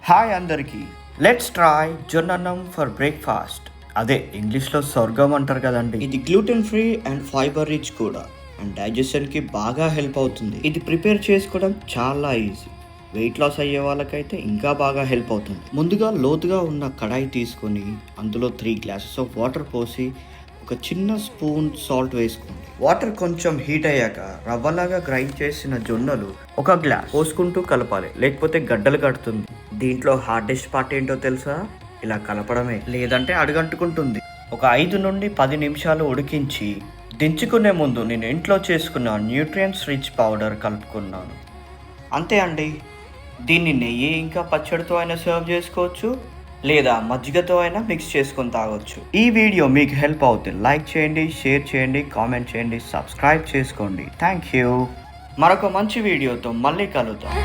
Hi అందరికీ, let's try జొన్నన్నం for breakfast. అదే ఇంగ్లీష్లో స్వర్గం అంటారు కదండి. ఇది gluten free and fibre rich కూడా, అండ్ డైజెషన్కి బాగా హెల్ప్ అవుతుంది. ఇది ప్రిపేర్ చేసుకోవడం చాలా ఈజీ. వెయిట్ లాస్ అయ్యే వాళ్ళకైతే ఇంకా బాగా హెల్ప్ అవుతుంది. ముందుగా లోతుగా ఉన్న కడాయి తీసుకొని అందులో 3 గ్లాసెస్ ఆఫ్ వాటర్ పోసి ఒక చిన్న స్పూన్ సాల్ట్ వేసుకోండి. వాటర్ కొంచెం హీట్ అయ్యాక రవ్వలాగా గ్రైండ్ చేసిన జొన్నలు ఒక గ్లాస్ పోసుకుంటూ కలపాలి, లేకపోతే గడ్డలు కడుతుంది. దీంట్లో హార్డెస్ట్ పార్ట్ ఏంటో తెలుసా? ఇలా కలపడమే, లేదంటే అడుగంటుకుంటుంది. ఒక 5 నుండి 10 నిమిషాలు ఉడికించి దించుకునే ముందు నేను ఇంట్లో చేసుకున్న న్యూట్రియంట్స్ రిచ్ పౌడర్ కలుపుకున్నాను. అంతే అండి. దీన్ని నెయ్యి ఇంకా పచ్చడితో అయినా సర్వ్ చేసుకోవచ్చు, లేదా మజ్జిగతో అయినా మిక్స్ చేసుకొని తాగొచ్చు. ఈ వీడియో మీకు హెల్ప్ అవుతుంది. లైక్ చేయండి, షేర్ చేయండి, కామెంట్ చేయండి, సబ్స్క్రైబ్ చేసుకోండి. Thank you. మరొక మంచి వీడియోతో మళ్ళీ కలుద్దాం.